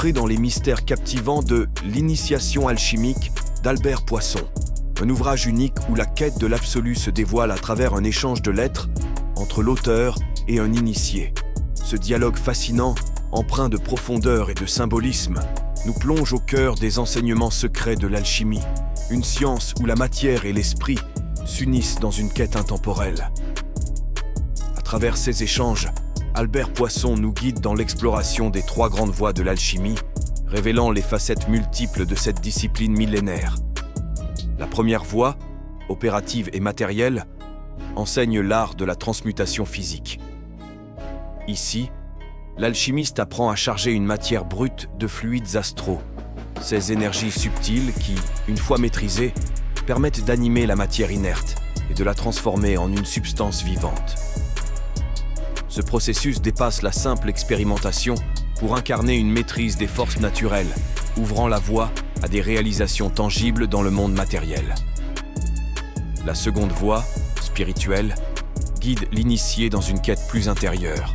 Entrez dans les mystères captivants de L'Initiation alchimique d'Albert Poisson, un ouvrage unique où la quête de l'absolu se dévoile à travers un échange de lettres entre l'auteur et un initié. Ce dialogue fascinant, empreint de profondeur et de symbolisme, nous plonge au cœur des enseignements secrets de l'alchimie, une science où la matière et l'esprit s'unissent dans une quête intemporelle. À travers ces échanges, Albert Poisson nous guide dans l'exploration des trois grandes voies de l'alchimie, révélant les facettes multiples de cette discipline millénaire. La première voie, opérative et matérielle, enseigne l'art de la transmutation physique. Ici, l'alchimiste apprend à charger une matière brute de fluides astraux, ces énergies subtiles qui, une fois maîtrisées, permettent d'animer la matière inerte et de la transformer en une substance vivante. Ce processus dépasse la simple expérimentation pour incarner une maîtrise des forces naturelles, ouvrant la voie à des réalisations tangibles dans le monde matériel. La seconde voie, spirituelle, guide l'initié dans une quête plus intérieure.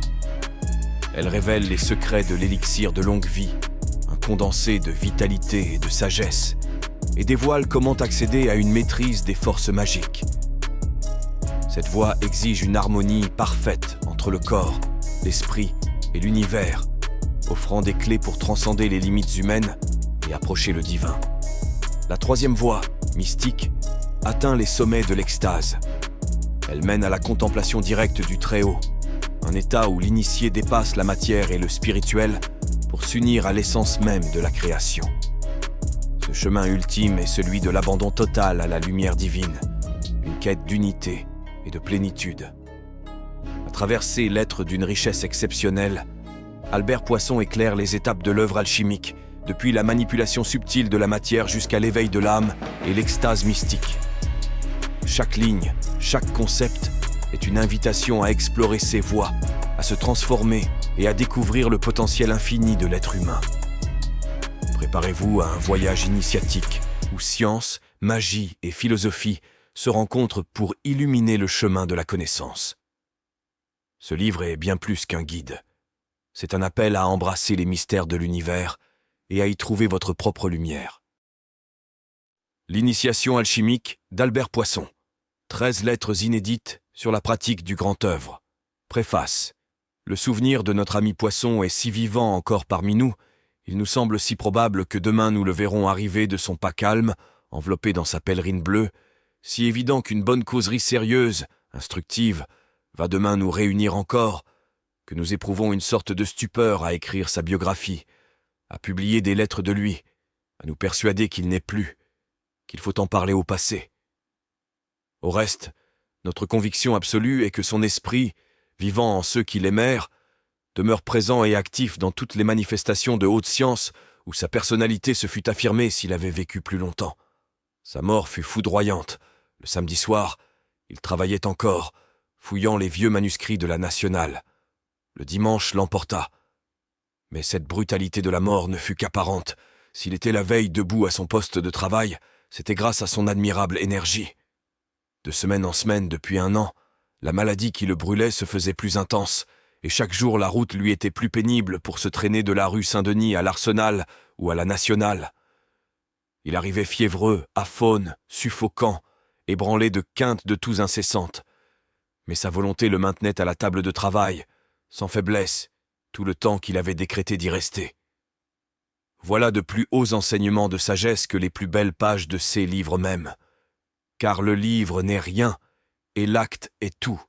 Elle révèle les secrets de l'élixir de longue vie, un condensé de vitalité et de sagesse, et dévoile comment accéder à une maîtrise des forces magiques. Cette voie exige une harmonie parfaite entre le corps, l'esprit et l'univers, offrant des clés pour transcender les limites humaines et approcher le divin. La troisième voie, mystique, atteint les sommets de l'extase. Elle mène à la contemplation directe du Très-Haut, un état où l'initié dépasse la matière et le spirituel pour s'unir à l'essence même de la création. Ce chemin ultime est celui de l'abandon total à la lumière divine, une quête d'unité et de plénitude. À travers ces lettres d'une richesse exceptionnelle, Albert Poisson éclaire les étapes de l'œuvre alchimique, depuis la manipulation subtile de la matière jusqu'à l'éveil de l'âme et l'extase mystique. Chaque ligne, chaque concept est une invitation à explorer ces voies, à se transformer et à découvrir le potentiel infini de l'être humain. Préparez-vous à un voyage initiatique où science, magie et philosophie se rencontrent pour illuminer le chemin de la connaissance. Ce livre est bien plus qu'un guide. C'est un appel à embrasser les mystères de l'univers et à y trouver votre propre lumière. L'Initiation alchimique d'Albert Poisson. 13 lettres inédites sur la pratique du grand œuvre. Préface. Le souvenir de notre ami Poisson est si vivant encore parmi nous, il nous semble si probable que demain nous le verrons arriver de son pas calme, enveloppé dans sa pèlerine bleue, si évident qu'une bonne causerie sérieuse, instructive, va demain nous réunir encore, que nous éprouvons une sorte de stupeur à écrire sa biographie, à publier des lettres de lui, à nous persuader qu'il n'est plus, qu'il faut en parler au passé. Au reste, notre conviction absolue est que son esprit, vivant en ceux qui l'aimèrent, demeure présent et actif dans toutes les manifestations de haute science où sa personnalité se fût affirmée s'il avait vécu plus longtemps. Sa mort fut foudroyante. Le samedi soir, il travaillait encore, fouillant les vieux manuscrits de la Nationale. Le dimanche l'emporta. Mais cette brutalité de la mort ne fut qu'apparente. S'il était la veille debout à son poste de travail, c'était grâce à son admirable énergie. De semaine en semaine, depuis 1 an, la maladie qui le brûlait se faisait plus intense, et chaque jour la route lui était plus pénible pour se traîner de la rue Saint-Denis à l'Arsenal ou à la Nationale. Il arrivait fiévreux, aphone, suffocant, ébranlé de quintes de toux incessantes. Mais sa volonté le maintenait à la table de travail, sans faiblesse, tout le temps qu'il avait décrété d'y rester. Voilà de plus hauts enseignements de sagesse que les plus belles pages de ces livres mêmes. Car le livre n'est rien, et l'acte est tout.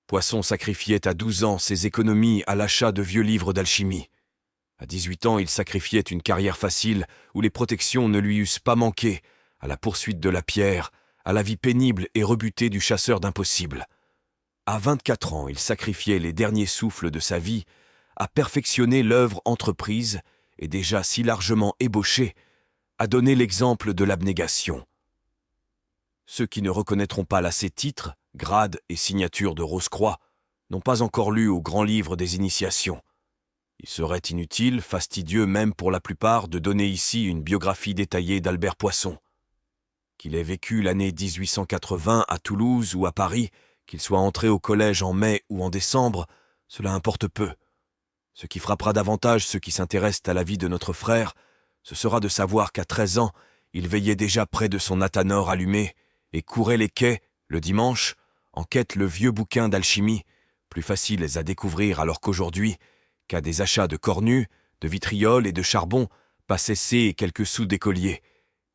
Poisson sacrifiait à 12 ans ses économies à l'achat de vieux livres d'alchimie. À 18 ans, il sacrifiait une carrière facile où les protections ne lui eussent pas manqué, à la poursuite de la pierre, à la vie pénible et rebutée du chasseur d'impossibles. À 24 ans, il sacrifiait les derniers souffles de sa vie à perfectionner l'œuvre entreprise et déjà si largement ébauchée, à donner l'exemple de l'abnégation. Ceux qui ne reconnaîtront pas là ces titres, grades et signatures de Rose-Croix n'ont pas encore lu au grand livre des initiations. Il serait inutile, fastidieux même pour la plupart, de donner ici une biographie détaillée d'Albert Poisson. Qu'il ait vécu l'année 1880 à Toulouse ou à Paris, qu'il soit entré au collège en mai ou en décembre, cela importe peu. Ce qui frappera davantage ceux qui s'intéressent à la vie de notre frère, ce sera de savoir qu'à 13 ans, il veillait déjà près de son athanor allumé et courait les quais, le dimanche, en quête le vieux bouquin d'alchimie, plus faciles à découvrir alors qu'aujourd'hui, qu'à des achats de cornues, de vitriol et de charbon, passaient ses et quelques sous d'écoliers,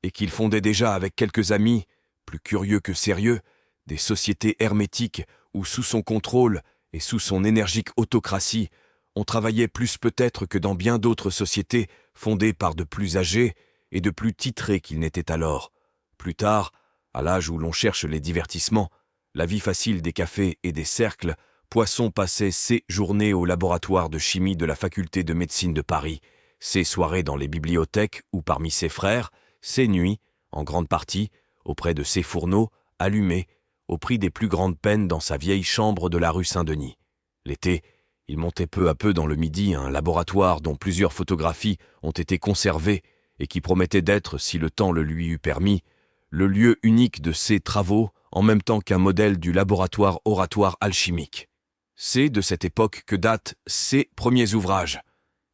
et qu'il fondait déjà avec quelques amis, plus curieux que sérieux, des sociétés hermétiques où sous son contrôle et sous son énergique autocratie, on travaillait plus peut-être que dans bien d'autres sociétés fondées par de plus âgés et de plus titrés qu'ils n'étaient alors. Plus tard, à l'âge où l'on cherche les divertissements, la vie facile des cafés et des cercles, Poisson passait ses journées au laboratoire de chimie de la faculté de médecine de Paris, ses soirées dans les bibliothèques ou parmi ses frères, ses nuits, en grande partie, auprès de ses fourneaux, allumés, au prix des plus grandes peines dans sa vieille chambre de la rue Saint-Denis. L'été, il montait peu à peu dans le Midi un laboratoire dont plusieurs photographies ont été conservées et qui promettait d'être, si le temps le lui eût permis, le lieu unique de ses travaux en même temps qu'un modèle du laboratoire oratoire alchimique. C'est de cette époque que datent ses premiers ouvrages.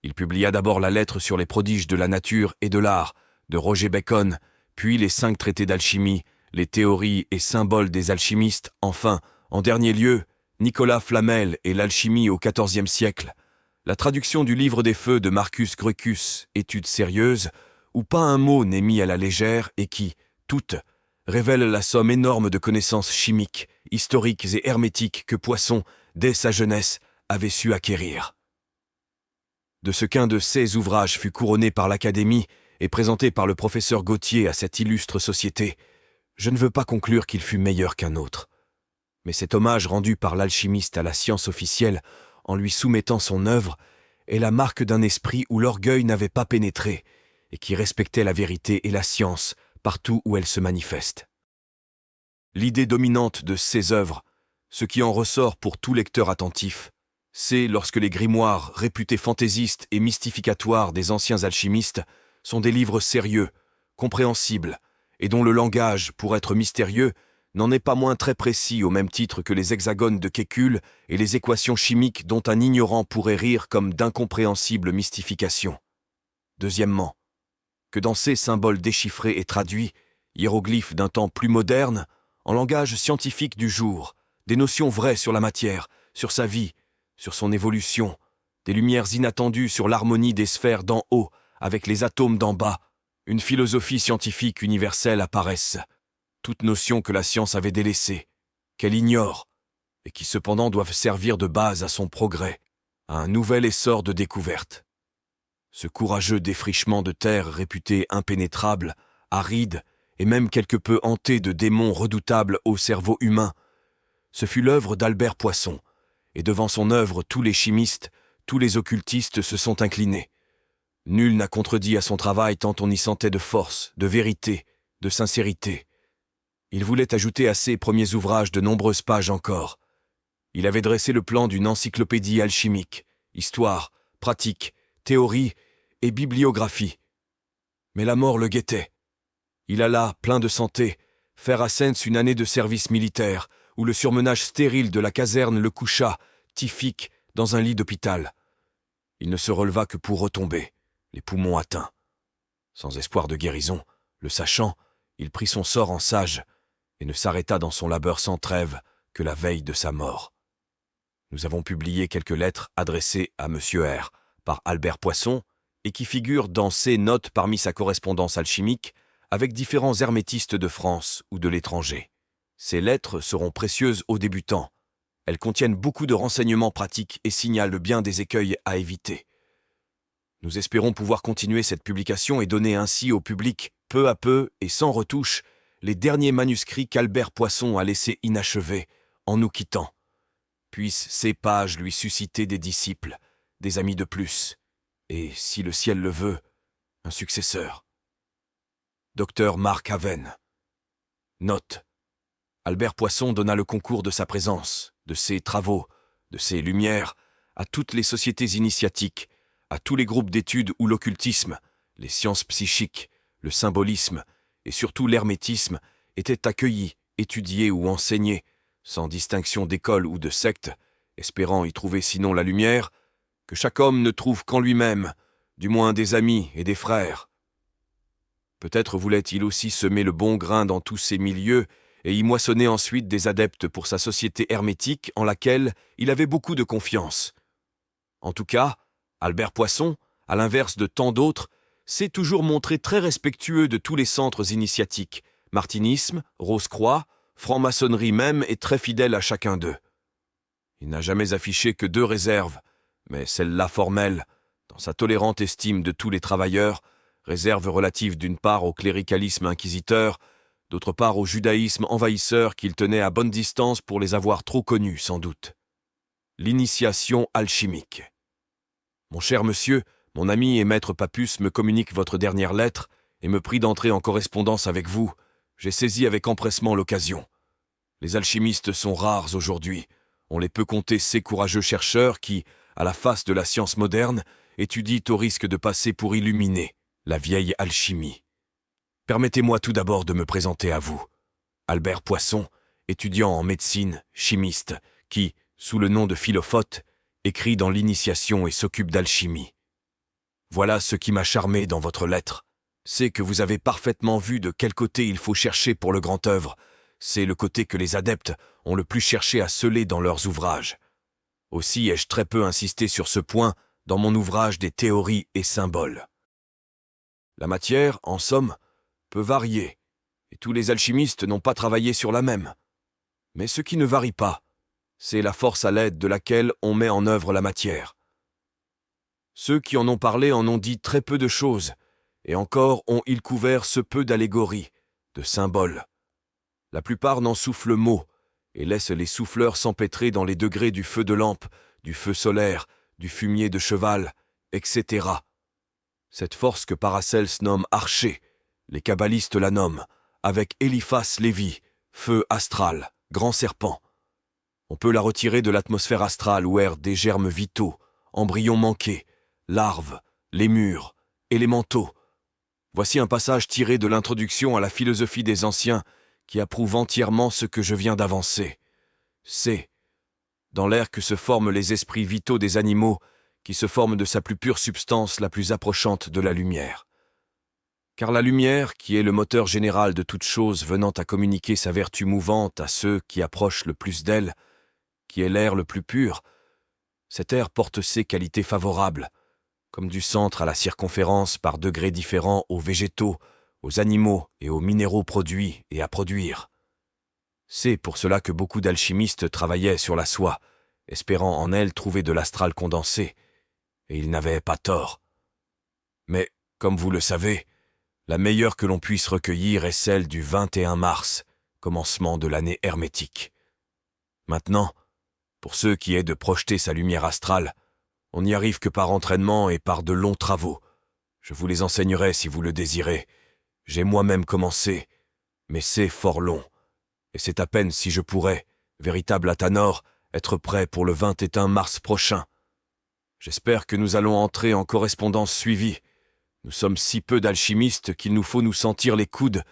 Il publia d'abord la lettre sur les prodiges de la nature et de l'art de Roger Bacon, puis les 5 traités d'alchimie, les théories et symboles des alchimistes, enfin, en dernier lieu, Nicolas Flamel et l'alchimie au XIVe siècle, la traduction du livre des feux de Marcus Grotius, étude sérieuse, où pas un mot n'est mis à la légère et qui, toutes, révèle la somme énorme de connaissances chimiques, historiques et hermétiques que Poisson, dès sa jeunesse, avait su acquérir. De ce qu'un de ces ouvrages fut couronné par l'Académie et présenté par le professeur Gautier à cette illustre société, je ne veux pas conclure qu'il fut meilleur qu'un autre. Mais cet hommage rendu par l'alchimiste à la science officielle en lui soumettant son œuvre est la marque d'un esprit où l'orgueil n'avait pas pénétré et qui respectait la vérité et la science partout où elle se manifeste. L'idée dominante de ces œuvres, ce qui en ressort pour tout lecteur attentif, c'est lorsque les grimoires réputés fantaisistes et mystificatoires des anciens alchimistes sont des livres sérieux, compréhensibles, et dont le langage, pour être mystérieux, n'en est pas moins très précis au même titre que les hexagones de Kekule et les équations chimiques dont un ignorant pourrait rire comme d'incompréhensibles mystifications. Deuxièmement, que dans ces symboles déchiffrés et traduits, hiéroglyphes d'un temps plus moderne, en langage scientifique du jour, des notions vraies sur la matière, sur sa vie, sur son évolution, des lumières inattendues sur l'harmonie des sphères d'en haut avec les atomes d'en bas, une philosophie scientifique universelle apparaisse, toutes notions que la science avait délaissées, qu'elle ignore, et qui cependant doivent servir de base à son progrès, à un nouvel essor de découverte. Ce courageux défrichement de terre réputée impénétrable, aride et même quelque peu hanté de démons redoutables au cerveau humain, ce fut l'œuvre d'Albert Poisson, et devant son œuvre tous les chimistes, tous les occultistes se sont inclinés. Nul n'a contredit à son travail tant on y sentait de force, de vérité, de sincérité. Il voulait ajouter à ses premiers ouvrages de nombreuses pages encore. Il avait dressé le plan d'une encyclopédie alchimique, histoire, pratique, théorie et bibliographie. Mais la mort le guettait. Il alla, plein de santé, faire à Sens une année de service militaire, où le surmenage stérile de la caserne le coucha, typhique, dans un lit d'hôpital. Il ne se releva que pour retomber, les poumons atteints. Sans espoir de guérison, le sachant, il prit son sort en sage et ne s'arrêta dans son labeur sans trêve que la veille de sa mort. Nous avons publié quelques lettres adressées à M. R. par Albert Poisson et qui figurent dans ses notes parmi sa correspondance alchimique avec différents hermétistes de France ou de l'étranger. Ces lettres seront précieuses aux débutants. Elles contiennent beaucoup de renseignements pratiques et signalent bien des écueils à éviter. Nous espérons pouvoir continuer cette publication et donner ainsi au public, peu à peu et sans retouche, les derniers manuscrits qu'Albert Poisson a laissés inachevés en nous quittant. Puissent ces pages lui susciter des disciples, des amis de plus, et, si le ciel le veut, un successeur. Dr Mark Haven. Note. Albert Poisson donna le concours de sa présence, de ses travaux, de ses lumières, à toutes les sociétés initiatiques, à tous les groupes d'études où l'occultisme, les sciences psychiques, le symbolisme et surtout l'hermétisme étaient accueillis, étudiés ou enseignés, sans distinction d'école ou de secte, espérant y trouver sinon la lumière, que chaque homme ne trouve qu'en lui-même, du moins des amis et des frères. Peut-être voulait-il aussi semer le bon grain dans tous ces milieux et y moissonner ensuite des adeptes pour sa société hermétique en laquelle il avait beaucoup de confiance. En tout cas, Albert Poisson, à l'inverse de tant d'autres, s'est toujours montré très respectueux de tous les centres initiatiques, martinisme, Rose-Croix, franc-maçonnerie même, et très fidèle à chacun d'eux. Il n'a jamais affiché que 2 réserves, mais celle-là formelle, dans sa tolérante estime de tous les travailleurs, réserve relative d'une part au cléricalisme inquisiteur, d'autre part au judaïsme envahisseur qu'il tenait à bonne distance pour les avoir trop connus, sans doute. L'initiation alchimique. Mon cher monsieur, mon ami et maître Papus me communique votre dernière lettre et me prie d'entrer en correspondance avec vous. J'ai saisi avec empressement l'occasion. Les alchimistes sont rares aujourd'hui. On les peut compter ces courageux chercheurs qui, à la face de la science moderne, étudient au risque de passer pour illuminés la vieille alchimie. Permettez-moi tout d'abord de me présenter à vous. Albert Poisson, étudiant en médecine, chimiste, qui, sous le nom de Philophote, écrit dans l'initiation et s'occupe d'alchimie. Voilà ce qui m'a charmé dans votre lettre. C'est que vous avez parfaitement vu de quel côté il faut chercher pour le grand œuvre. C'est le côté que les adeptes ont le plus cherché à sceller dans leurs ouvrages. Aussi ai-je très peu insisté sur ce point dans mon ouvrage des théories et symboles. La matière, en somme, peut varier, et tous les alchimistes n'ont pas travaillé sur la même. Mais ce qui ne varie pas, c'est la force à l'aide de laquelle on met en œuvre la matière. Ceux qui en ont parlé en ont dit très peu de choses, et encore ont-ils couvert ce peu d'allégories, de symboles. La plupart n'en soufflent mot, et laissent les souffleurs s'empêtrer dans les degrés du feu de lampe, du feu solaire, du fumier de cheval, etc. Cette force que Paracels nomme archer, les kabbalistes la nomment, avec Eliphas Lévi, feu astral, grand serpent. On peut la retirer de l'atmosphère astrale où errent des germes vitaux, embryons manqués, larves, lémures, élémentaux. Voici un passage tiré de l'introduction à la philosophie des anciens qui approuve entièrement ce que je viens d'avancer. C'est, dans l'air que se forment les esprits vitaux des animaux, qui se forment de sa plus pure substance la plus approchante de la lumière. Car la lumière, qui est le moteur général de toute chose venant à communiquer sa vertu mouvante à ceux qui approchent le plus d'elle, qui est l'air le plus pur, cet air porte ses qualités favorables, comme du centre à la circonférence par degrés différents aux végétaux, aux animaux et aux minéraux produits et à produire. C'est pour cela que beaucoup d'alchimistes travaillaient sur la soie, espérant en elle trouver de l'astral condensé, et ils n'avaient pas tort. Mais, comme vous le savez, la meilleure que l'on puisse recueillir est celle du 21 mars, commencement de l'année hermétique. Maintenant, pour ce qui est de projeter sa lumière astrale, on n'y arrive que par entraînement et par de longs travaux. Je vous les enseignerai si vous le désirez. J'ai moi-même commencé, mais c'est fort long, et c'est à peine si je pourrais, véritable Athanor, être prêt pour le 21 mars prochain. J'espère que nous allons entrer en correspondance suivie. Nous sommes si peu d'alchimistes qu'il nous faut nous sentir les coudes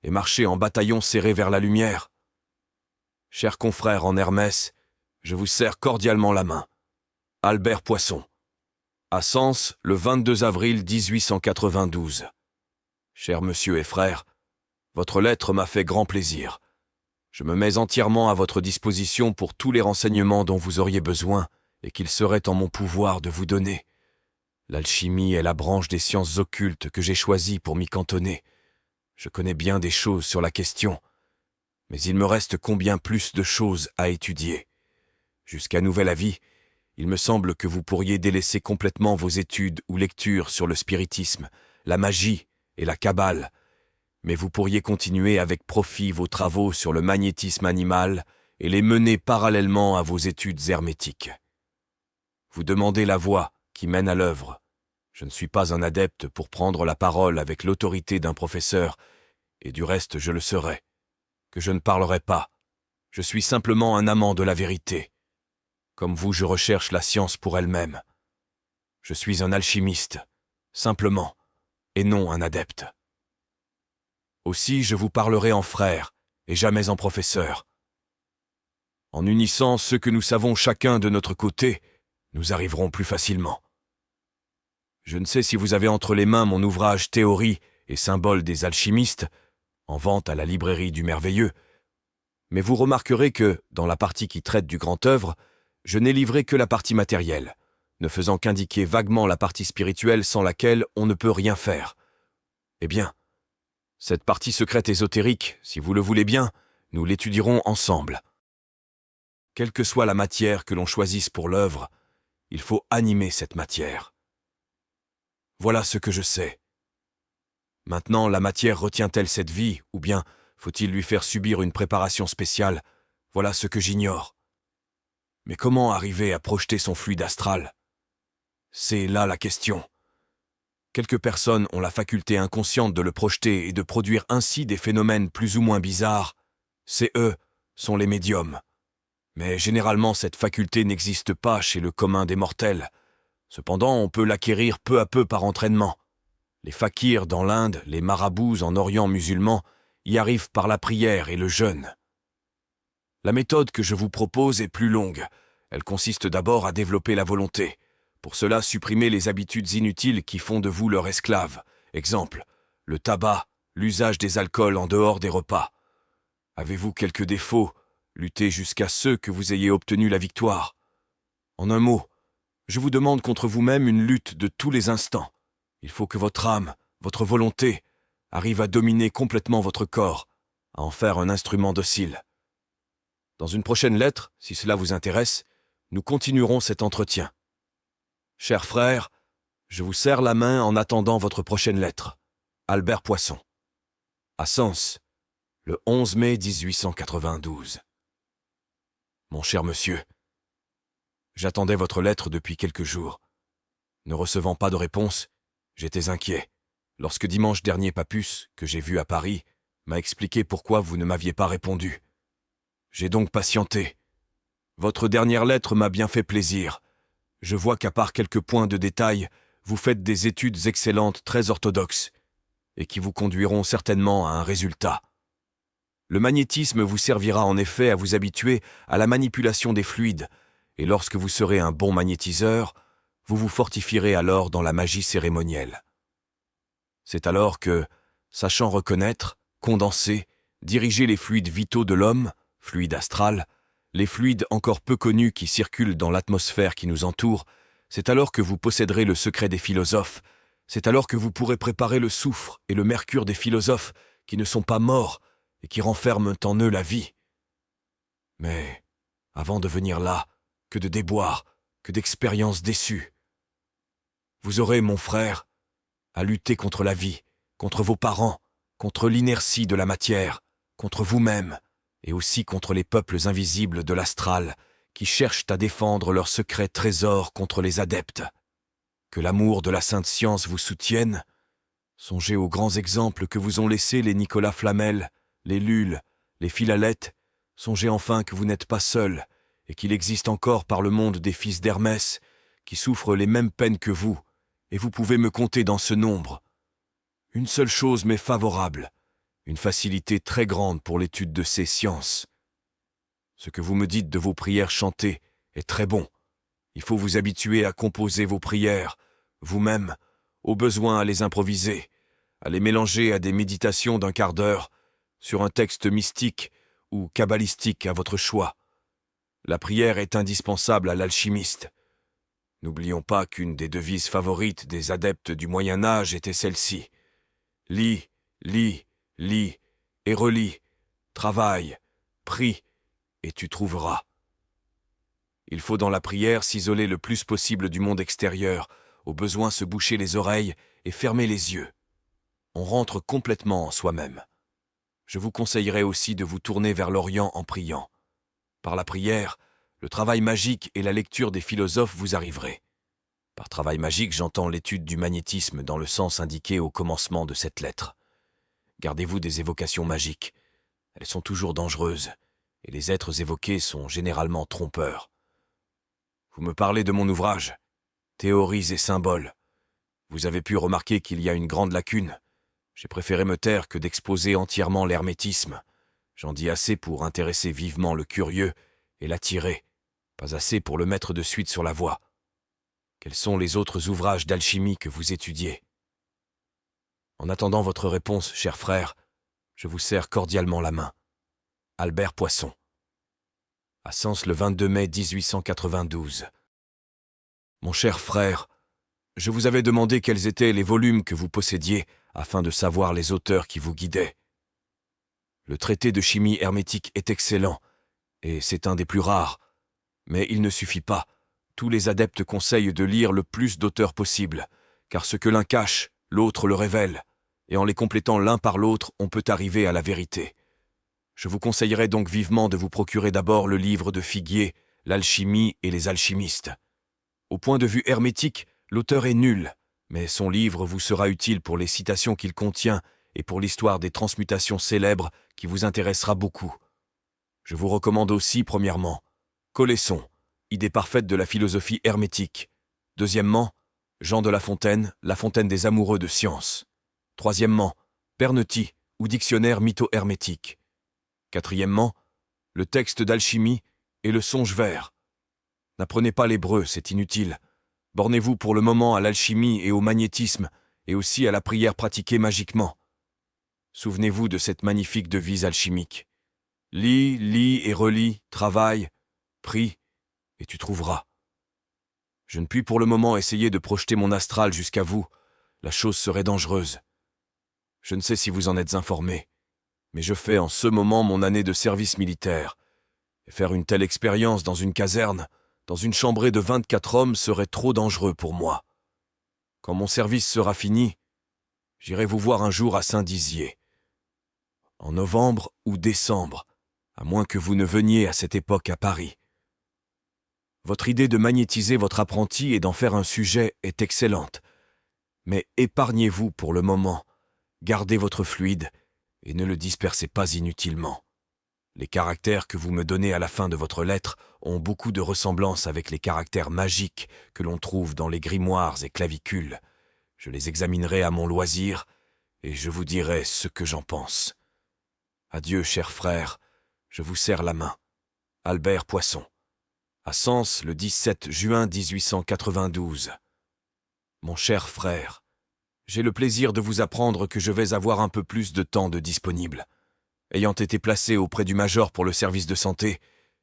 et marcher en bataillon serré vers la lumière. Chers confrères en Hermès, je vous serre cordialement la main. Albert Poisson. À Sens, le 22 avril 1892. Cher monsieur et frère, votre lettre m'a fait grand plaisir. Je me mets entièrement à votre disposition pour tous les renseignements dont vous auriez besoin et qu'il serait en mon pouvoir de vous donner. L'alchimie est la branche des sciences occultes que j'ai choisie pour m'y cantonner. Je connais bien des choses sur la question, mais il me reste combien plus de choses à étudier. Jusqu'à nouvel avis, il me semble que vous pourriez délaisser complètement vos études ou lectures sur le spiritisme, la magie et la kabbale, mais vous pourriez continuer avec profit vos travaux sur le magnétisme animal et les mener parallèlement à vos études hermétiques. Vous demandez la voie qui mène à l'œuvre. Je ne suis pas un adepte pour prendre la parole avec l'autorité d'un professeur, et du reste je le serai, que je ne parlerai pas. Je suis simplement un amant de la vérité. Comme vous, je recherche la science pour elle-même. Je suis un alchimiste, simplement, et non un adepte. Aussi, je vous parlerai en frère, et jamais en professeur. En unissant ce que nous savons chacun de notre côté, nous arriverons plus facilement. Je ne sais si vous avez entre les mains mon ouvrage Théorie et symboles des alchimistes, en vente à la librairie du Merveilleux, mais vous remarquerez que, dans la partie qui traite du grand œuvre, je n'ai livré que la partie matérielle, ne faisant qu'indiquer vaguement la partie spirituelle sans laquelle on ne peut rien faire. Eh bien, cette partie secrète ésotérique, si vous le voulez bien, nous l'étudierons ensemble. Quelle que soit la matière que l'on choisisse pour l'œuvre, il faut animer cette matière. Voilà ce que je sais. Maintenant, la matière retient-elle cette vie, ou bien faut-il lui faire subir une préparation spéciale? Voilà ce que j'ignore. Mais comment arriver à projeter son fluide astral? C'est là la question. Quelques personnes ont la faculté inconsciente de le projeter et de produire ainsi des phénomènes plus ou moins bizarres. C'est eux, sont les médiums. Mais généralement, cette faculté n'existe pas chez le commun des mortels. Cependant, on peut l'acquérir peu à peu par entraînement. Les fakirs dans l'Inde, les marabouts en Orient musulman y arrivent par la prière et le jeûne. La méthode que je vous propose est plus longue. Elle consiste d'abord à développer la volonté. Pour cela, supprimer les habitudes inutiles qui font de vous leur esclave. Exemple, le tabac, l'usage des alcools en dehors des repas. Avez-vous quelques défauts? Luttez jusqu'à ce que vous ayez obtenu la victoire. En un mot, je vous demande contre vous-même une lutte de tous les instants. Il faut que votre âme, votre volonté, arrive à dominer complètement votre corps, à en faire un instrument docile. Dans une prochaine lettre, si cela vous intéresse, nous continuerons cet entretien. Chers frères, je vous serre la main en attendant votre prochaine lettre. Albert Poisson. À Sens, le 11 mai 1892. Mon cher monsieur, j'attendais votre lettre depuis quelques jours. Ne recevant pas de réponse, j'étais inquiet, lorsque dimanche dernier Papus, que j'ai vu à Paris, m'a expliqué pourquoi vous ne m'aviez pas répondu. J'ai donc patienté. Votre dernière lettre m'a bien fait plaisir. Je vois qu'à part quelques points de détail, vous faites des études excellentes très orthodoxes, et qui vous conduiront certainement à un résultat. Le magnétisme vous servira en effet à vous habituer à la manipulation des fluides, et lorsque vous serez un bon magnétiseur, vous vous fortifierez alors dans la magie cérémonielle. C'est alors que, sachant reconnaître, condenser, diriger les fluides vitaux de l'homme, fluide astral, les fluides encore peu connus qui circulent dans l'atmosphère qui nous entoure, c'est alors que vous posséderez le secret des philosophes, c'est alors que vous pourrez préparer le soufre et le mercure des philosophes qui ne sont pas morts et qui renferment en eux la vie. Mais, avant de venir là, que de déboires, que d'expériences déçues. Vous aurez, mon frère, à lutter contre la vie, contre vos parents, contre l'inertie de la matière, contre vous-même, et aussi contre les peuples invisibles de l'astral, qui cherchent à défendre leurs secrets trésors contre les adeptes. Que l'amour de la sainte science vous soutienne. Songez aux grands exemples que vous ont laissés les Nicolas Flamel, les Lulle, les Philalèthe. Songez enfin que vous n'êtes pas seul, et qu'il existe encore par le monde des fils d'Hermès, qui souffrent les mêmes peines que vous, et vous pouvez me compter dans ce nombre. Une seule chose m'est favorable, une facilité très grande pour l'étude de ces sciences. Ce que vous me dites de vos prières chantées est très bon. Il faut vous habituer à composer vos prières, vous-même, au besoin à les improviser, à les mélanger à des méditations d'un quart d'heure, sur un texte mystique ou kabbalistique à votre choix. La prière est indispensable à l'alchimiste. N'oublions pas qu'une des devises favorites des adeptes du Moyen-Âge était celle-ci. Lis, lis, lis et relis, travaille, prie, et tu trouveras. Il faut dans la prière s'isoler le plus possible du monde extérieur, au besoin se boucher les oreilles et fermer les yeux. On rentre complètement en soi-même. Je vous conseillerais aussi de vous tourner vers l'Orient en priant. Par la prière, le travail magique et la lecture des philosophes vous arriveraient. Par travail magique, j'entends l'étude du magnétisme dans le sens indiqué au commencement de cette lettre. Gardez-vous des évocations magiques. Elles sont toujours dangereuses, et les êtres évoqués sont généralement trompeurs. Vous me parlez de mon ouvrage, Théories et symboles. Vous avez pu remarquer qu'il y a une grande lacune. J'ai préféré me taire que d'exposer entièrement l'hermétisme. J'en dis assez pour intéresser vivement le curieux et l'attirer, pas assez pour le mettre de suite sur la voie. Quels sont les autres ouvrages d'alchimie que vous étudiez? En attendant votre réponse, cher frère, je vous serre cordialement la main. Albert Poisson. À Sens le 22 mai 1892. Mon cher frère, je vous avais demandé quels étaient les volumes que vous possédiez afin de savoir les auteurs qui vous guidaient. Le traité de chimie hermétique est excellent, et c'est un des plus rares. Mais il ne suffit pas. Tous les adeptes conseillent de lire le plus d'auteurs possible, car ce que l'un cache, l'autre le révèle, et en les complétant l'un par l'autre, on peut arriver à la vérité. Je vous conseillerais donc vivement de vous procurer d'abord le livre de Figuier, L'alchimie et les alchimistes. Au point de vue hermétique, l'auteur est nul, mais son livre vous sera utile pour les citations qu'il contient et pour l'histoire des transmutations célèbres qui vous intéressera beaucoup. Je vous recommande aussi, premièrement, Colesson, Idée parfaite de la philosophie hermétique. Deuxièmement, Jean de La Fontaine des amoureux de science. Troisièmement, Pernetti, ou dictionnaire mytho-hermétique. Quatrièmement, le texte d'alchimie et le songe vert. N'apprenez pas l'hébreu, c'est inutile. Bornez-vous pour le moment à l'alchimie et au magnétisme, et aussi à la prière pratiquée magiquement. Souvenez-vous de cette magnifique devise alchimique. Lis et relis, travaille, prie, et tu trouveras. Je ne puis pour le moment essayer de projeter mon astral jusqu'à vous, la chose serait dangereuse. Je ne sais si vous en êtes informé, mais je fais en ce moment mon année de service militaire, et faire une telle expérience dans une caserne, dans une chambrée de 24 hommes serait trop dangereux pour moi. Quand mon service sera fini, j'irai vous voir un jour à Saint-Dizier. En novembre ou décembre, à moins que vous ne veniez à cette époque à Paris. Votre idée de magnétiser votre apprenti et d'en faire un sujet est excellente, mais épargnez-vous pour le moment, gardez votre fluide et ne le dispersez pas inutilement. Les caractères que vous me donnez à la fin de votre lettre ont beaucoup de ressemblance avec les caractères magiques que l'on trouve dans les grimoires et clavicules. Je les examinerai à mon loisir et je vous dirai ce que j'en pense. Adieu, cher frère, je vous serre la main. Albert Poisson. À Sens, le 17 juin 1892. Mon cher frère, j'ai le plaisir de vous apprendre que je vais avoir un peu plus de temps de disponible. Ayant été placé auprès du major pour le service de santé,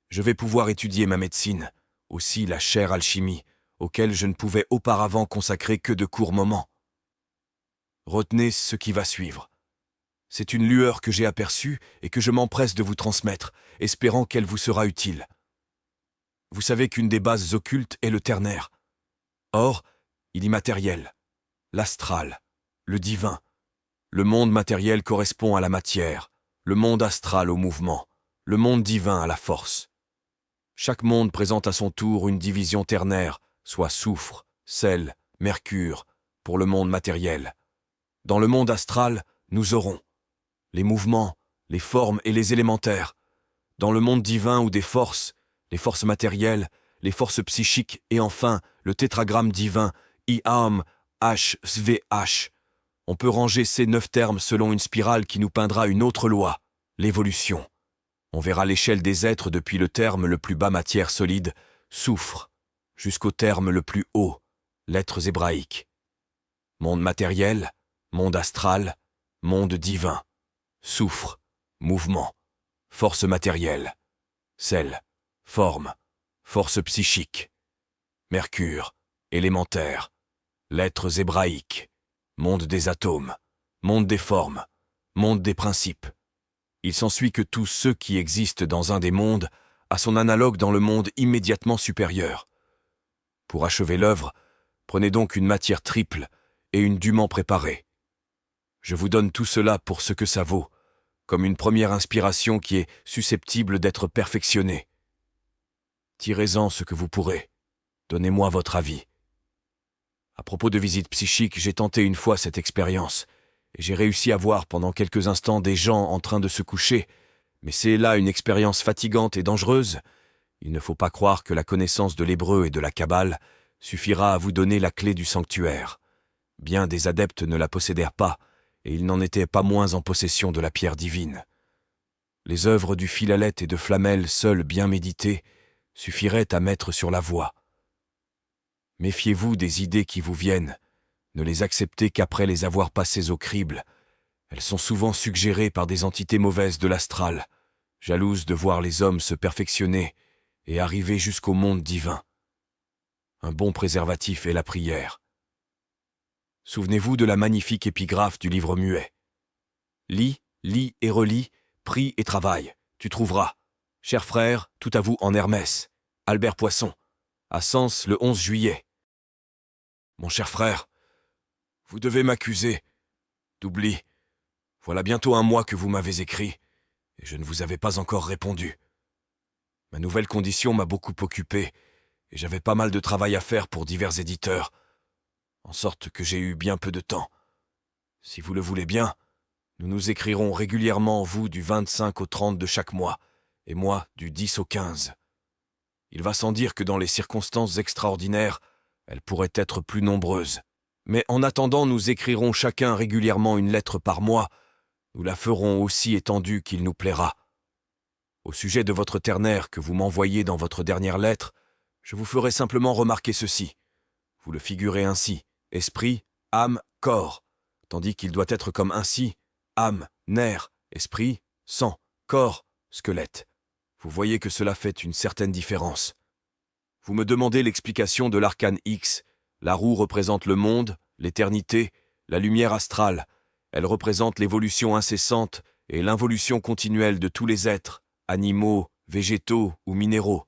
je vais pouvoir étudier ma médecine, aussi la chère alchimie, auquel je ne pouvais auparavant consacrer que de courts moments. Retenez ce qui va suivre. C'est une lueur que j'ai aperçue et que je m'empresse de vous transmettre, espérant qu'elle vous sera utile. Vous savez qu'une des bases occultes est le ternaire. Or, il est matériel, l'astral, le divin. Le monde matériel correspond à la matière, le monde astral au mouvement, le monde divin à la force. Chaque monde présente à son tour une division ternaire, soit soufre, sel, mercure, pour le monde matériel. Dans le monde astral, nous aurons les mouvements, les formes et les élémentaires. Dans le monde divin ou des forces, les forces matérielles, les forces psychiques et enfin le tétragramme divin, IAM, HSVH. On peut ranger ces 9 termes selon une spirale qui nous peindra une autre loi, l'évolution. On verra l'échelle des êtres depuis le terme le plus bas matière solide, soufre, jusqu'au terme le plus haut, lettres hébraïques. Monde matériel, monde astral, monde divin, soufre, mouvement, force matérielle, sel, forme, force psychique, mercure, élémentaire, lettres hébraïques, monde des atomes, monde des formes, monde des principes. Il s'ensuit que tout ce qui existe dans un des mondes a son analogue dans le monde immédiatement supérieur. Pour achever l'œuvre, prenez donc une matière triple et une dûment préparée. Je vous donne tout cela pour ce que ça vaut, comme une première inspiration qui est susceptible d'être perfectionnée. Tirez-en ce que vous pourrez. Donnez-moi votre avis. À propos de visites psychiques, j'ai tenté une fois cette expérience, et j'ai réussi à voir pendant quelques instants des gens en train de se coucher, mais c'est là une expérience fatigante et dangereuse. Il ne faut pas croire que la connaissance de l'hébreu et de la Kabbale suffira à vous donner la clé du sanctuaire. Bien des adeptes ne la possédèrent pas, et ils n'en étaient pas moins en possession de la pierre divine. Les œuvres du Philalèthe et de Flamel, seules bien méditées, suffiraient à mettre sur la voie. Méfiez-vous des idées qui vous viennent. Ne les acceptez qu'après les avoir passées au crible. Elles sont souvent suggérées par des entités mauvaises de l'astral, jalouses de voir les hommes se perfectionner et arriver jusqu'au monde divin. Un bon préservatif est la prière. Souvenez-vous de la magnifique épigraphe du livre muet. Lis, lis et relis, prie et travaille, tu trouveras. Cher frère, tout à vous en Hermès. Albert Poisson, à Sens le 11 juillet. Mon cher frère, vous devez m'accuser d'oubli. Voilà bientôt un mois que vous m'avez écrit, et je ne vous avais pas encore répondu. Ma nouvelle condition m'a beaucoup occupé, et j'avais pas mal de travail à faire pour divers éditeurs, en sorte que j'ai eu bien peu de temps. Si vous le voulez bien, nous nous écrirons régulièrement, vous du 25 au 30 de chaque mois, et moi du 10 au 15. Il va sans dire que dans les circonstances extraordinaires, elles pourraient être plus nombreuses. Mais en attendant, nous écrirons chacun régulièrement une lettre par mois. Nous la ferons aussi étendue qu'il nous plaira. Au sujet de votre ternaire que vous m'envoyez dans votre dernière lettre, je vous ferai simplement remarquer ceci. Vous le figurez ainsi, esprit, âme, corps, tandis qu'il doit être comme ainsi, âme, nerf, esprit, sang, corps, squelette. Vous voyez que cela fait une certaine différence. Vous me demandez l'explication de l'arcane X. La roue représente le monde, l'éternité, la lumière astrale. Elle représente l'évolution incessante et l'involution continuelle de tous les êtres, animaux, végétaux ou minéraux.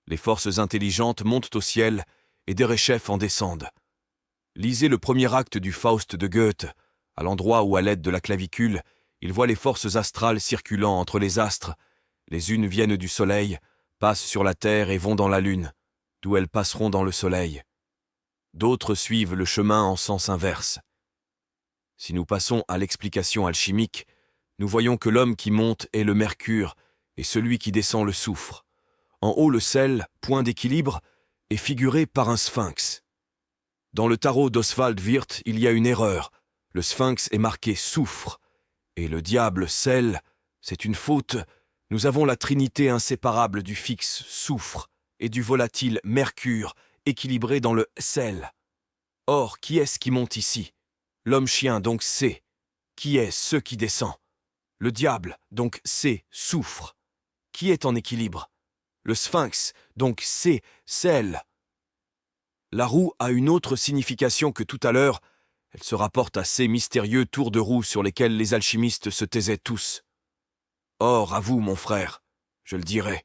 Les forces intelligentes montent au ciel et des réchefs en descendent. Lisez le premier acte du Faust de Goethe. À l'endroit où, à l'aide de la clavicule, il voit les forces astrales circulant entre les astres. Les unes viennent du soleil, passent sur la terre et vont dans la lune, d'où elles passeront dans le soleil. D'autres suivent le chemin en sens inverse. Si nous passons à l'explication alchimique, nous voyons que l'homme qui monte est le mercure et celui qui descend le soufre. En haut, le sel, point d'équilibre, est figuré par un sphinx. Dans le tarot d'Oswald Wirth, il y a une erreur. Le sphinx est marqué soufre, et le diable, sel, c'est une faute. Nous avons la trinité inséparable du fixe soufre et du volatile mercure, équilibré dans le sel. Or, qui est-ce qui monte ici? L'homme-chien, donc c'est. Qui est ce qui descend? Le diable, donc c'est soufre. Qui est en équilibre? Le sphinx, donc c'est sel. La roue a une autre signification que tout à l'heure. Elle se rapporte à ces mystérieux tours de roue sur lesquels les alchimistes se taisaient tous. Or, à vous, mon frère, je le dirai.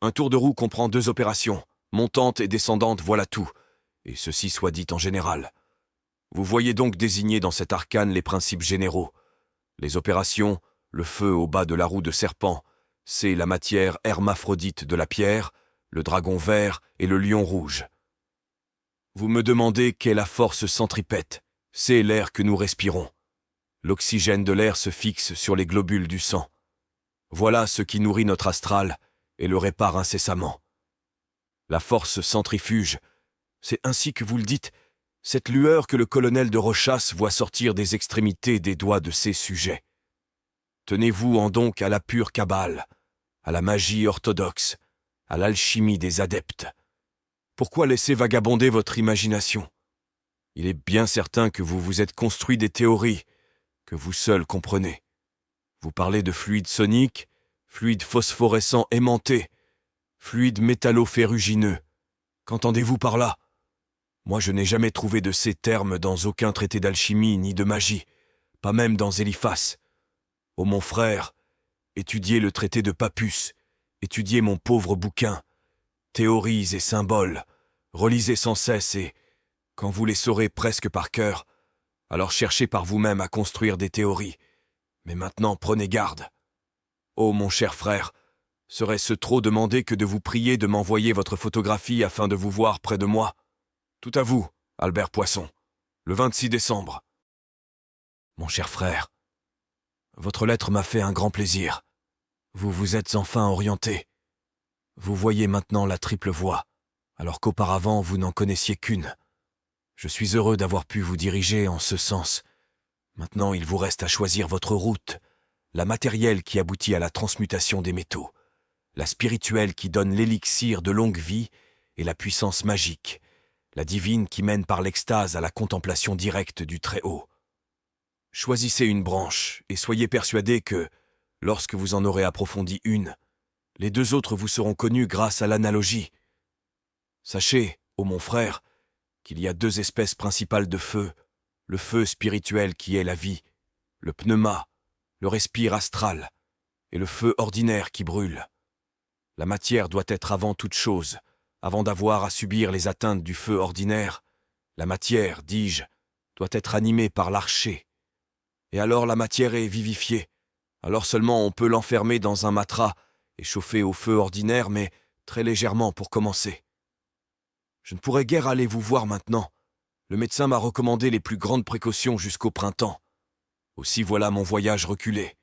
Un tour de roue comprend 2 opérations, montante et descendante, voilà tout, et ceci soit dit en général. Vous voyez donc désigner dans cet arcane les principes généraux. Les opérations, le feu au bas de la roue de serpent, c'est la matière hermaphrodite de la pierre, le dragon vert et le lion rouge. Vous me demandez qu'est la force centripète, c'est l'air que nous respirons. L'oxygène de l'air se fixe sur les globules du sang. Voilà ce qui nourrit notre astral et le répare incessamment. La force centrifuge, c'est ainsi que vous le dites, cette lueur que le colonel de Rochas voit sortir des extrémités des doigts de ses sujets. Tenez-vous en donc à la pure cabale, à la magie orthodoxe, à l'alchimie des adeptes. Pourquoi laisser vagabonder votre imagination? Il est bien certain que vous vous êtes construit des théories que vous seuls comprenez. Vous parlez de fluide sonique, fluide phosphorescent aimanté, fluide métallo-ferrugineux. Qu'entendez-vous par là? Moi, je n'ai jamais trouvé de ces termes dans aucun traité d'alchimie ni de magie, pas même dans Eliphas. Ô mon frère, étudiez le traité de Papus, étudiez mon pauvre bouquin, théories et symboles, relisez sans cesse et, quand vous les saurez presque par cœur, alors cherchez par vous-même à construire des théories. Mais maintenant, prenez garde. Ô mon cher frère, serait-ce trop demander que de vous prier de m'envoyer votre photographie afin de vous voir près de moi? Tout à vous, Albert Poisson, le 26 décembre. Mon cher frère, votre lettre m'a fait un grand plaisir. Vous vous êtes enfin orienté. Vous voyez maintenant la triple voie, alors qu'auparavant vous n'en connaissiez qu'une. Je suis heureux d'avoir pu vous diriger en ce sens. Maintenant, il vous reste à choisir votre route, la matérielle qui aboutit à la transmutation des métaux, la spirituelle qui donne l'élixir de longue vie et la puissance magique, la divine qui mène par l'extase à la contemplation directe du Très-Haut. Choisissez une branche et soyez persuadés que, lorsque vous en aurez approfondi une, les deux autres vous seront connus grâce à l'analogie. Sachez, ô mon frère, qu'il y a deux espèces principales de feu, le feu spirituel qui est la vie, le pneuma, le respire astral, et le feu ordinaire qui brûle. La matière doit être avant toute chose, avant d'avoir à subir les atteintes du feu ordinaire. La matière, dis-je, doit être animée par l'archer. Et alors la matière est vivifiée. Alors seulement on peut l'enfermer dans un matelas et chauffer au feu ordinaire, mais très légèrement pour commencer. Je ne pourrais guère aller vous voir maintenant. Le médecin m'a recommandé les plus grandes précautions jusqu'au printemps. Aussi voilà mon voyage reculé.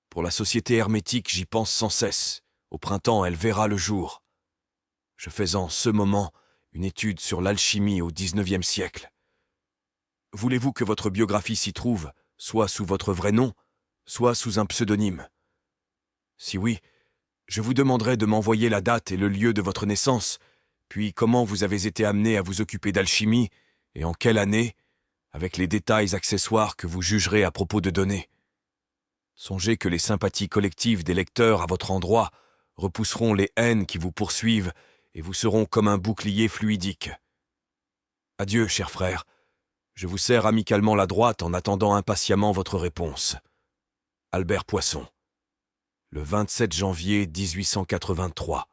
Pour la société hermétique, j'y pense sans cesse. Au printemps, elle verra le jour. Je fais en ce moment une étude sur l'alchimie au XIXe siècle. Voulez-vous que votre biographie s'y trouve, soit sous votre vrai nom, soit sous un pseudonyme? Si oui, je vous demanderai de m'envoyer la date et le lieu de votre naissance, puis comment vous avez été amené à vous occuper d'alchimie, et en quelle année, avec les détails accessoires que vous jugerez à propos de donner. Songez que les sympathies collectives des lecteurs à votre endroit repousseront les haines qui vous poursuivent et vous seront comme un bouclier fluidique. Adieu, cher frère. Je vous serre amicalement la droite en attendant impatiemment votre réponse. Albert Poisson. Le 27 janvier 1883.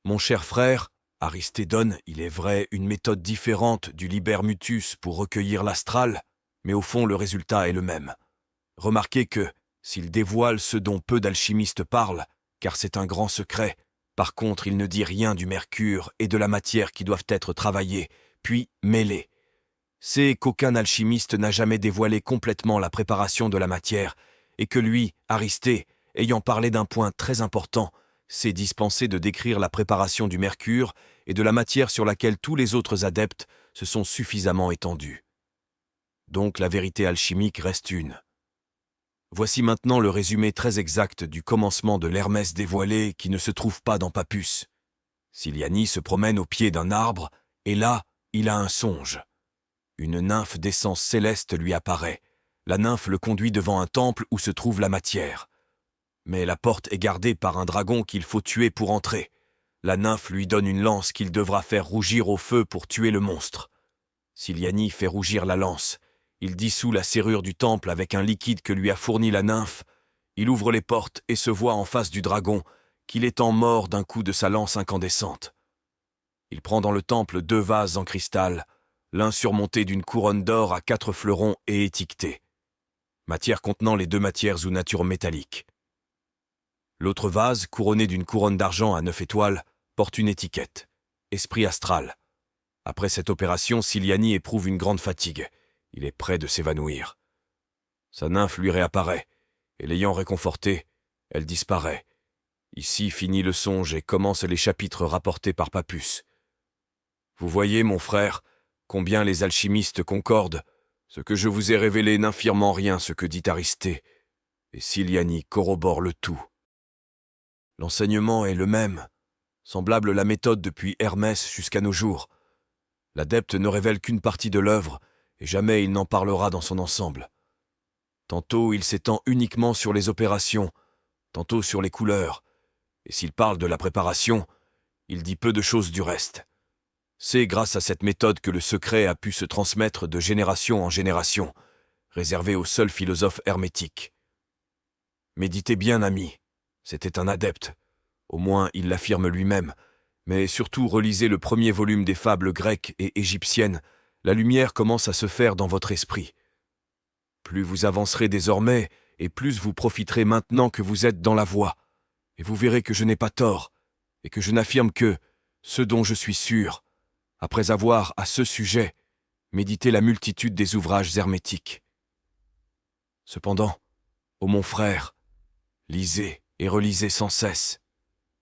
Mon cher frère, Aristédone, il est vrai, une méthode différente du liber mutus pour recueillir l'astral, mais au fond le résultat est le même. Remarquez que, s'il dévoile ce dont peu d'alchimistes parlent, car c'est un grand secret, par contre il ne dit rien du mercure et de la matière qui doivent être travaillés, puis mêlés. C'est qu'aucun alchimiste n'a jamais dévoilé complètement la préparation de la matière, et que lui, Aristée, ayant parlé d'un point très important, s'est dispensé de décrire la préparation du mercure et de la matière sur laquelle tous les autres adeptes se sont suffisamment étendus. Donc la vérité alchimique reste une. Voici maintenant le résumé très exact du commencement de l'Hermès dévoilé qui ne se trouve pas dans Papus. Siliani se promène au pied d'un arbre, et là, il a un songe. Une nymphe d'essence céleste lui apparaît. La nymphe le conduit devant un temple où se trouve la matière. Mais la porte est gardée par un dragon qu'il faut tuer pour entrer. La nymphe lui donne une lance qu'il devra faire rougir au feu pour tuer le monstre. Siliani fait rougir la lance. Il dissout la serrure du temple avec un liquide que lui a fourni la nymphe. Il ouvre les portes et se voit en face du dragon, qu'il étend mort d'un coup de sa lance incandescente. Il prend dans le temple 2 vases en cristal, l'un surmonté d'une couronne d'or à 4 fleurons et étiqueté. Matière contenant les 2 matières ou natures métalliques. L'autre vase, couronné d'une couronne d'argent à 9 étoiles, porte une étiquette. Esprit astral. Après cette opération, Siliani éprouve une grande fatigue. Il est près de s'évanouir. Sa nymphe lui réapparaît, et l'ayant réconforté, elle disparaît. Ici finit le songe et commencent les chapitres rapportés par Papus. Vous voyez, mon frère, combien les alchimistes concordent. Ce que je vous ai révélé n'infirme en rien ce que dit Aristée, et Siliani corrobore le tout. L'enseignement est le même, semblable la méthode depuis Hermès jusqu'à nos jours. L'adepte ne révèle qu'une partie de l'œuvre, et jamais il n'en parlera dans son ensemble. Tantôt il s'étend uniquement sur les opérations, tantôt sur les couleurs, et s'il parle de la préparation, il dit peu de choses du reste. C'est grâce à cette méthode que le secret a pu se transmettre de génération en génération, réservé aux seuls philosophes hermétiques. Méditez bien, amis, c'était un adepte, au moins il l'affirme lui-même, mais surtout relisez le premier volume des fables grecques et égyptiennes. La lumière commence à se faire dans votre esprit. Plus vous avancerez désormais, et plus vous profiterez maintenant que vous êtes dans la voie, et vous verrez que je n'ai pas tort, et que je n'affirme que ce dont je suis sûr, après avoir, à ce sujet, médité la multitude des ouvrages hermétiques. Cependant, ô mon frère, lisez et relisez sans cesse,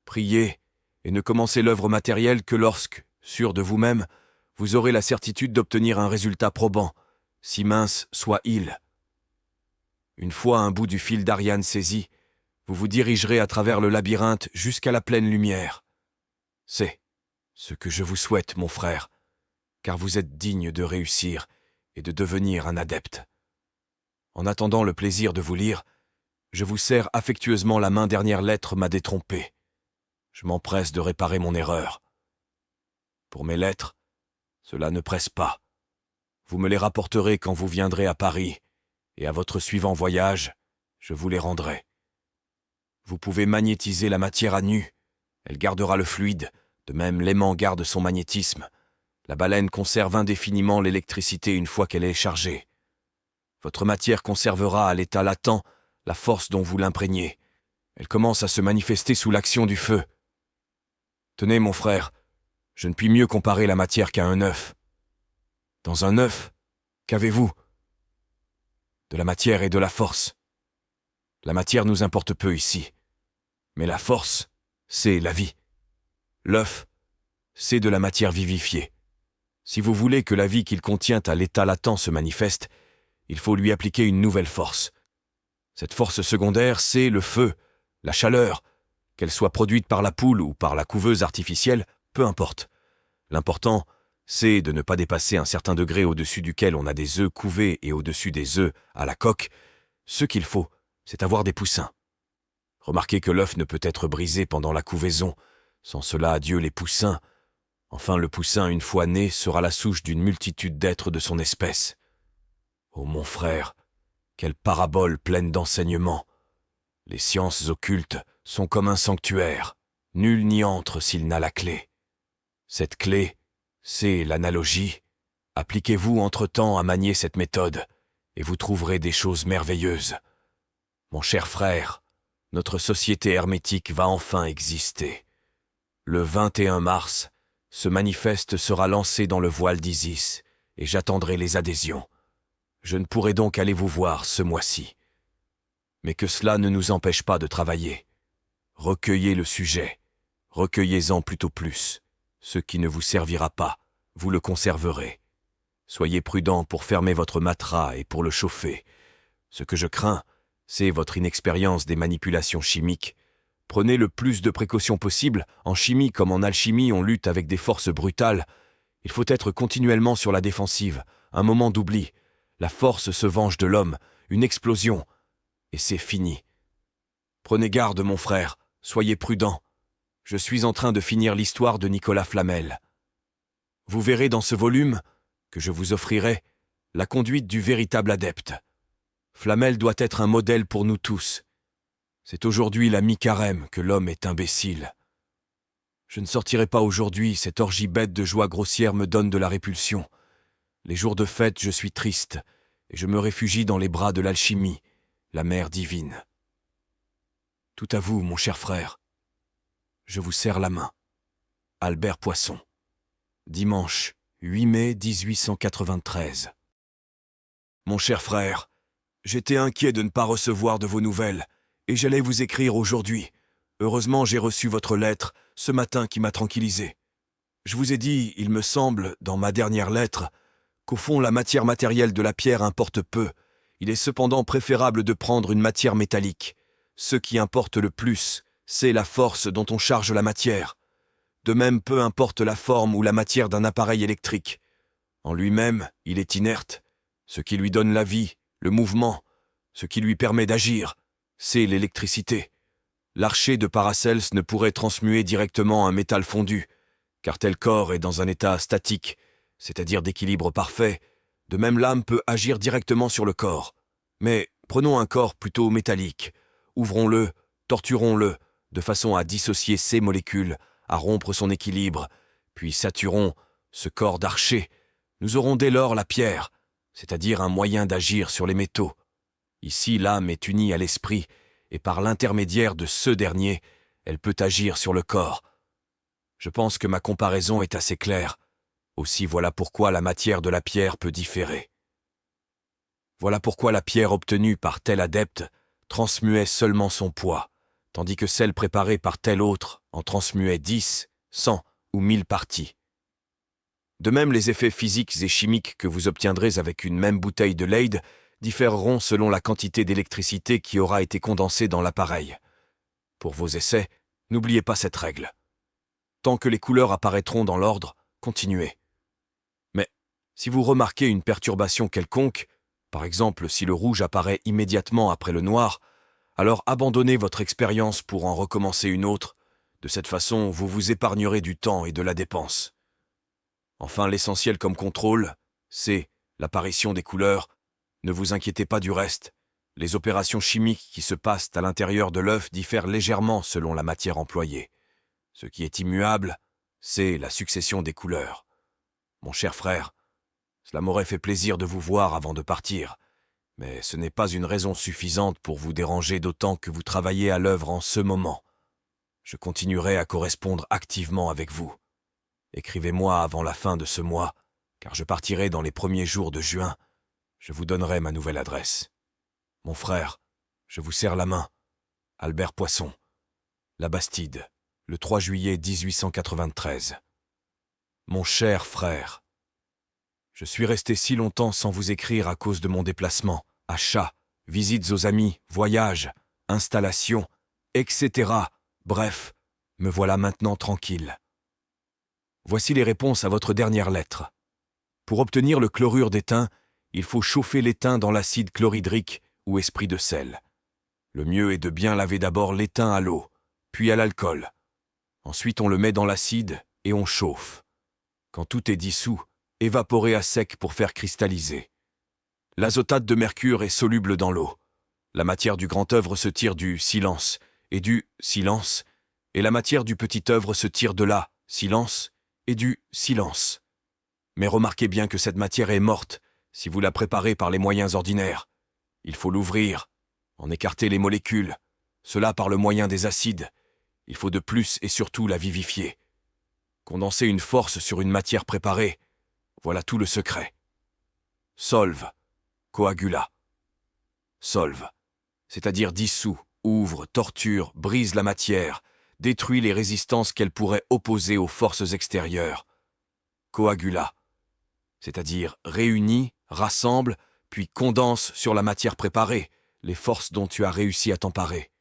priez, et ne commencez l'œuvre matérielle que lorsque, sûr de vous-même, vous aurez la certitude d'obtenir un résultat probant, si mince soit-il. Une fois un bout du fil d'Ariane saisi, vous vous dirigerez à travers le labyrinthe jusqu'à la pleine lumière. C'est Ce que je vous souhaite, mon frère, car vous êtes digne de réussir et de devenir un adepte. En attendant le plaisir de vous lire, je vous serre affectueusement la main. Dernière lettre m'a détrompé. Je m'empresse de réparer mon erreur. Pour mes lettres, cela ne presse pas. Vous me les rapporterez quand vous viendrez à Paris, et à votre suivant voyage, je vous les rendrai. Vous pouvez magnétiser la matière à nu, elle gardera le fluide, de même l'aimant garde son magnétisme. La baleine conserve indéfiniment l'électricité une fois qu'elle est chargée. Votre matière conservera à l'état latent la force dont vous l'imprégnez. Elle commence à se manifester sous l'action du feu. Tenez, mon frère, je ne puis mieux comparer la matière qu'à un œuf. Dans un œuf, qu'avez-vous? De la matière et de la force. La matière nous importe peu ici, mais la force, c'est la vie. L'œuf, c'est de la matière vivifiée. Si vous voulez que la vie qu'il contient à l'état latent se manifeste, il faut lui appliquer une nouvelle force. Cette force secondaire, c'est le feu, la chaleur, qu'elle soit produite par la poule ou par la couveuse artificielle, peu importe. L'important, c'est de ne pas dépasser un certain degré au-dessus duquel on a des œufs couvés et au-dessus des œufs à la coque. Ce qu'il faut, c'est avoir des poussins. Remarquez que l'œuf ne peut être brisé pendant la couvaison. Sans cela, adieu les poussins. Enfin, le poussin, une fois né, sera la souche d'une multitude d'êtres de son espèce. Ô mon frère, quelle parabole pleine d'enseignements! Les sciences occultes sont comme un sanctuaire. Nul n'y entre s'il n'a la clé. Cette clé, c'est l'analogie. Appliquez-vous entre-temps à manier cette méthode, et vous trouverez des choses merveilleuses. Mon cher frère, notre société hermétique va enfin exister. Le 21 mars, ce manifeste sera lancé dans le voile d'Isis, et j'attendrai les adhésions. Je ne pourrai donc aller vous voir ce mois-ci. Mais que cela ne nous empêche pas de travailler. Recueillez le sujet, recueillez-en plutôt plus. Ce qui ne vous servira pas, vous le conserverez. Soyez prudent pour fermer votre matelas et pour le chauffer. Ce que je crains, c'est votre inexpérience des manipulations chimiques. Prenez le plus de précautions possible. En chimie comme en alchimie, on lutte avec des forces brutales. Il faut être continuellement sur la défensive. Un moment d'oubli. La force se venge de l'homme. Une explosion. Et c'est fini. Prenez garde, mon frère. Soyez prudent. Je suis en train de finir l'histoire de Nicolas Flamel. Vous verrez dans ce volume, que je vous offrirai, la conduite du véritable adepte. Flamel doit être un modèle pour nous tous. C'est aujourd'hui la mi-carême que l'homme est imbécile. Je ne sortirai pas aujourd'hui, cette orgie bête de joie grossière me donne de la répulsion. Les jours de fête, je suis triste, et je me réfugie dans les bras de l'alchimie, la mère divine. Tout à vous, mon cher frère. Je vous serre la main. Albert Poisson. Dimanche, 8 mai 1893. Mon cher frère, j'étais inquiet de ne pas recevoir de vos nouvelles, et j'allais vous écrire aujourd'hui. Heureusement, j'ai reçu votre lettre ce matin qui m'a tranquillisé. Je vous ai dit, il me semble, dans ma dernière lettre, qu'au fond la matière matérielle de la pierre importe peu. Il est cependant préférable de prendre une matière métallique. Ce qui importe le plus, c'est la force dont on charge la matière. De même, peu importe la forme ou la matière d'un appareil électrique. En lui-même, il est inerte. Ce qui lui donne la vie, le mouvement, ce qui lui permet d'agir, c'est l'électricité. L'archer de Paracels ne pourrait transmuer directement un métal fondu, car tel corps est dans un état statique, c'est-à-dire d'équilibre parfait. De même, l'âme peut agir directement sur le corps. Mais prenons un corps plutôt métallique. Ouvrons-le, torturons-le, de façon à dissocier ces molécules, à rompre son équilibre, puis saturons ce corps d'archer. Nous aurons dès lors la pierre, c'est-à-dire un moyen d'agir sur les métaux. Ici, l'âme est unie à l'esprit, et par l'intermédiaire de ce dernier, elle peut agir sur le corps. Je pense que ma comparaison est assez claire. Aussi, voilà pourquoi la matière de la pierre peut différer. Voilà pourquoi la pierre obtenue par tel adepte transmuait seulement son poids, tandis que celle préparée par tel autre en transmuait 10, 100 ou 1000 parties. De même, les effets physiques et chimiques que vous obtiendrez avec une même bouteille de Leyde différeront selon la quantité d'électricité qui aura été condensée dans l'appareil. Pour vos essais, n'oubliez pas cette règle. Tant que les couleurs apparaîtront dans l'ordre, continuez. Mais si vous remarquez une perturbation quelconque, par exemple si le rouge apparaît immédiatement après le noir, alors abandonnez votre expérience pour en recommencer une autre. De cette façon, vous vous épargnerez du temps et de la dépense. Enfin, l'essentiel comme contrôle, c'est l'apparition des couleurs. Ne vous inquiétez pas du reste. Les opérations chimiques qui se passent à l'intérieur de l'œuf diffèrent légèrement selon la matière employée. Ce qui est immuable, c'est la succession des couleurs. Mon cher frère, cela m'aurait fait plaisir de vous voir avant de partir, mais ce n'est pas une raison suffisante pour vous déranger d'autant que vous travaillez à l'œuvre en ce moment. Je continuerai à correspondre activement avec vous. Écrivez-moi avant la fin de ce mois, car je partirai dans les premiers jours de juin. Je vous donnerai ma nouvelle adresse. Mon frère, je vous serre la main. Albert Poisson, La Bastide, le 3 juillet 1893. Mon cher frère, je suis resté si longtemps sans vous écrire à cause de mon déplacement, achats, visites aux amis, voyages, installations, etc. Bref, me voilà maintenant tranquille. Voici les réponses à votre dernière lettre. Pour obtenir le chlorure d'étain, il faut chauffer l'étain dans l'acide chlorhydrique ou esprit de sel. Le mieux est de bien laver d'abord l'étain à l'eau, puis à l'alcool. Ensuite, on le met dans l'acide et on chauffe. Quand tout est dissous, évaporez à sec pour faire cristalliser. L'azotate de mercure est soluble dans l'eau. La matière du grand œuvre se tire du silence, et du silence, et la matière du petit œuvre se tire de la silence, et du silence. Mais remarquez bien que cette matière est morte si vous la préparez par les moyens ordinaires. Il faut l'ouvrir, en écarter les molécules, cela par le moyen des acides. Il faut de plus et surtout la vivifier. Condenser une force sur une matière préparée, voilà tout le secret. Solve, coagula. Solve, c'est-à-dire dissout, ouvre, torture, brise la matière, détruit les résistances qu'elle pourrait opposer aux forces extérieures. Coagula, c'est-à-dire réunit, rassemble, puis condense sur la matière préparée les forces dont tu as réussi à t'emparer.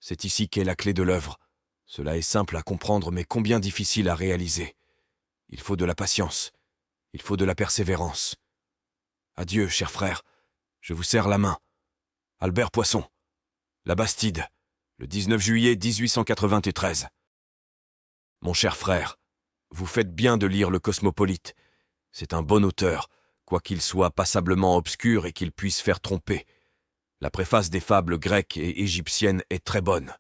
C'est ici qu'est la clé de l'œuvre. Cela est simple à comprendre mais combien difficile à réaliser. Il faut de la patience, il faut de la persévérance. Adieu, cher frère, je vous serre la main. Albert Poisson, La Bastide, le 19 juillet 1893. Mon cher frère, vous faites bien de lire le Cosmopolite. C'est un bon auteur, quoiqu'il soit passablement obscur et qu'il puisse faire tromper. La préface des fables grecques et égyptiennes est très bonne.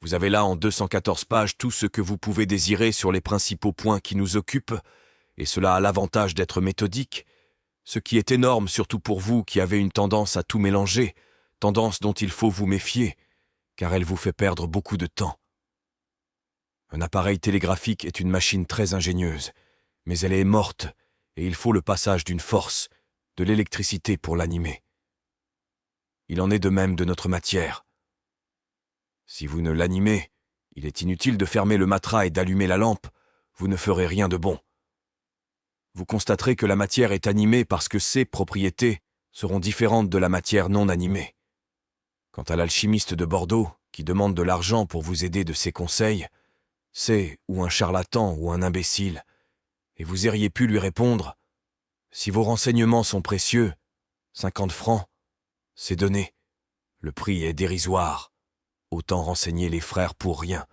Vous avez là en 214 pages tout ce que vous pouvez désirer sur les principaux points qui nous occupent, et cela a l'avantage d'être méthodique, ce qui est énorme surtout pour vous qui avez une tendance à tout mélanger, tendance dont il faut vous méfier, car elle vous fait perdre beaucoup de temps. Un appareil télégraphique est une machine très ingénieuse, mais elle est morte, et il faut le passage d'une force, de l'électricité pour l'animer. Il en est de même de notre matière. Si vous ne l'animez, il est inutile de fermer le matelas et d'allumer la lampe, vous ne ferez rien de bon. Vous constaterez que la matière est animée parce que ses propriétés seront différentes de la matière non animée. Quant à l'alchimiste de Bordeaux, qui demande de l'argent pour vous aider de ses conseils, c'est ou un charlatan ou un imbécile, et vous auriez pu lui répondre « Si vos renseignements sont précieux, 50 francs, c'est donné. Le prix est dérisoire. Autant renseigner les frères pour rien.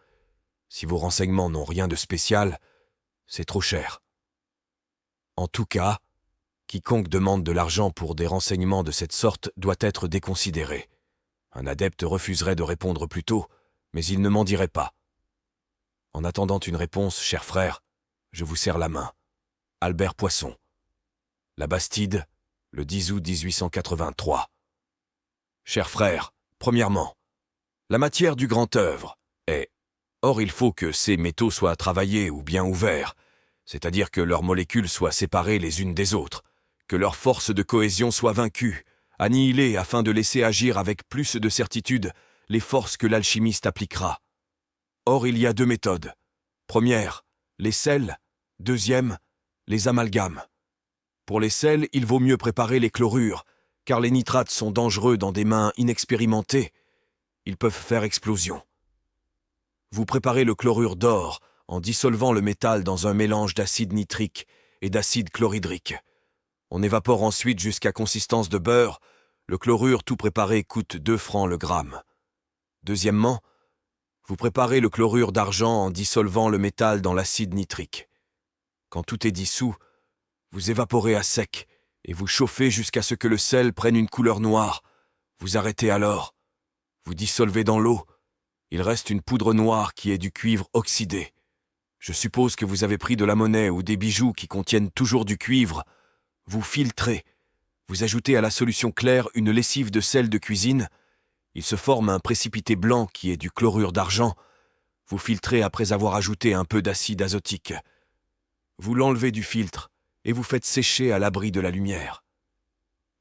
Si vos renseignements n'ont rien de spécial, c'est trop cher. En tout cas, quiconque demande de l'argent pour des renseignements de cette sorte doit être déconsidéré. Un adepte refuserait de répondre plus tôt, mais il ne m'en dirait pas. En attendant une réponse, cher frère, je vous serre la main. Albert Poisson. La Bastide, le 10 août 1883. Cher frère, premièrement, la matière du grand œuvre est... Or, il faut que ces métaux soient travaillés ou bien ouverts, c'est-à-dire que leurs molécules soient séparées les unes des autres, que leur force de cohésion soit vaincue, annihilée afin de laisser agir avec plus de certitude les forces que l'alchimiste appliquera. Or, il y a deux méthodes. Première, les sels. Deuxième, les amalgames. Pour les sels, il vaut mieux préparer les chlorures, car les nitrates sont dangereux dans des mains inexpérimentées. Ils peuvent faire explosion. Vous préparez le chlorure d'or en dissolvant le métal dans un mélange d'acide nitrique et d'acide chlorhydrique. On évapore ensuite jusqu'à consistance de beurre. Le chlorure tout préparé coûte 2 francs le gramme. Deuxièmement, vous préparez le chlorure d'argent en dissolvant le métal dans l'acide nitrique. Quand tout est dissous, vous évaporez à sec et vous chauffez jusqu'à ce que le sel prenne une couleur noire. Vous arrêtez alors. Vous dissolvez dans l'eau. Il reste une poudre noire qui est du cuivre oxydé. Je suppose que vous avez pris de la monnaie ou des bijoux qui contiennent toujours du cuivre. Vous filtrez. Vous ajoutez à la solution claire une lessive de sel de cuisine. Il se forme un précipité blanc qui est du chlorure d'argent. Vous filtrez après avoir ajouté un peu d'acide azotique. Vous l'enlevez du filtre et vous faites sécher à l'abri de la lumière.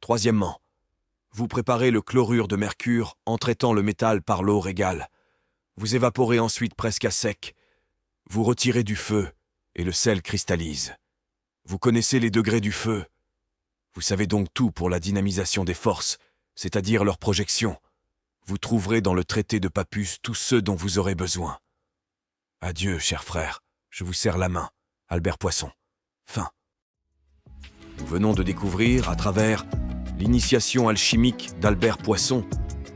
Troisièmement, vous préparez le chlorure de mercure en traitant le métal par l'eau régale. Vous évaporez ensuite presque à sec. Vous retirez du feu et le sel cristallise. Vous connaissez les degrés du feu. Vous savez donc tout pour la dynamisation des forces, c'est-à-dire leur projection. Vous trouverez dans le traité de Pappus tous ceux dont vous aurez besoin. Adieu, chers frères, je vous serre la main. Albert Poisson. Fin. Nous venons de découvrir, à travers l'initiation alchimique d'Albert Poisson,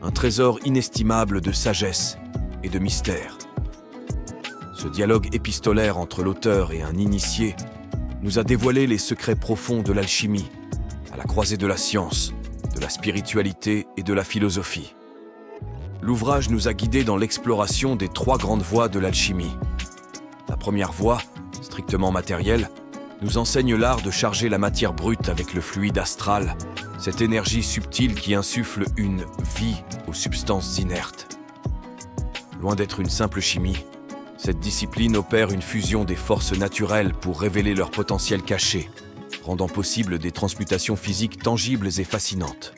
un trésor inestimable de sagesse et de mystère. Ce dialogue épistolaire entre l'auteur et un initié nous a dévoilé les secrets profonds de l'alchimie, à la croisée de la science, de la spiritualité et de la philosophie. L'ouvrage nous a guidés dans l'exploration des 3 grandes voies de l'alchimie. La première voie, strictement matérielle, nous enseigne l'art de charger la matière brute avec le fluide astral, cette énergie subtile qui insuffle une vie aux substances inertes. Loin d'être une simple chimie, cette discipline opère une fusion des forces naturelles pour révéler leur potentiel caché, rendant possible des transmutations physiques tangibles et fascinantes.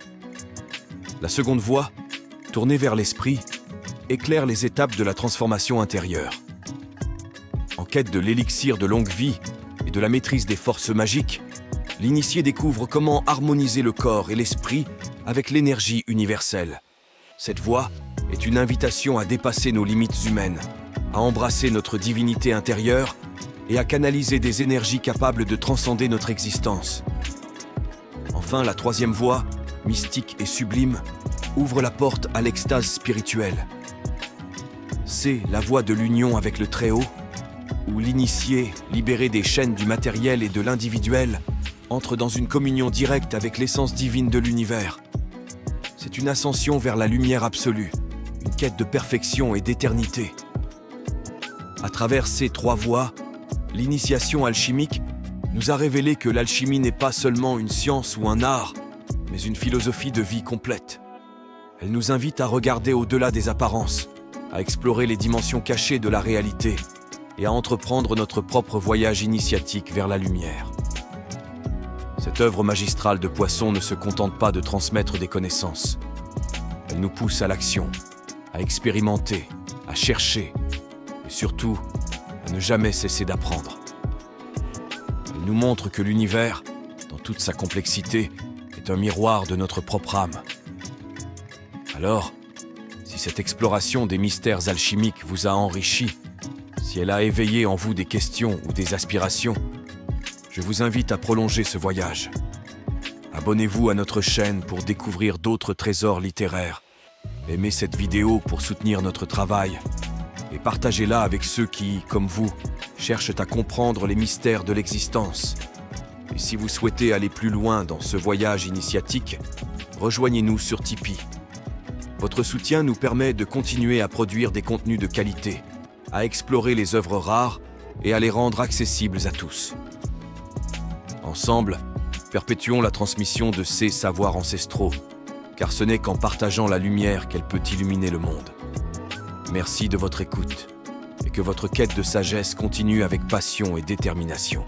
La seconde voie, tournée vers l'esprit, éclaire les étapes de la transformation intérieure. En quête de l'élixir de longue vie et de la maîtrise des forces magiques, l'initié découvre comment harmoniser le corps et l'esprit avec l'énergie universelle. Cette voie est une invitation à dépasser nos limites humaines, à embrasser notre divinité intérieure et à canaliser des énergies capables de transcender notre existence. Enfin, la troisième voie, mystique et sublime, ouvre la porte à l'extase spirituelle. C'est la voie de l'union avec le Très-Haut, où l'initié, libéré des chaînes du matériel et de l'individuel, entre dans une communion directe avec l'essence divine de l'univers. C'est une ascension vers la lumière absolue, une quête de perfection et d'éternité. À travers ces 3 voies, l'initiation alchimique nous a révélé que l'alchimie n'est pas seulement une science ou un art, mais une philosophie de vie complète. Elle nous invite à regarder au-delà des apparences, à explorer les dimensions cachées de la réalité et à entreprendre notre propre voyage initiatique vers la lumière. Cette œuvre magistrale de Poisson ne se contente pas de transmettre des connaissances. Elle nous pousse à l'action, à expérimenter, à chercher et surtout à ne jamais cesser d'apprendre. Elle nous montre que l'univers, dans toute sa complexité, est un miroir de notre propre âme. Alors, si cette exploration des mystères alchimiques vous a enrichi, si elle a éveillé en vous des questions ou des aspirations, je vous invite à prolonger ce voyage. Abonnez-vous à notre chaîne pour découvrir d'autres trésors littéraires. Aimez cette vidéo pour soutenir notre travail et partagez-la avec ceux qui, comme vous, cherchent à comprendre les mystères de l'existence. Et si vous souhaitez aller plus loin dans ce voyage initiatique, rejoignez-nous sur Tipeee. Votre soutien nous permet de continuer à produire des contenus de qualité, à explorer les œuvres rares et à les rendre accessibles à tous. Ensemble, perpétuons la transmission de ces savoirs ancestraux, car ce n'est qu'en partageant la lumière qu'elle peut illuminer le monde. Merci de votre écoute et que votre quête de sagesse continue avec passion et détermination.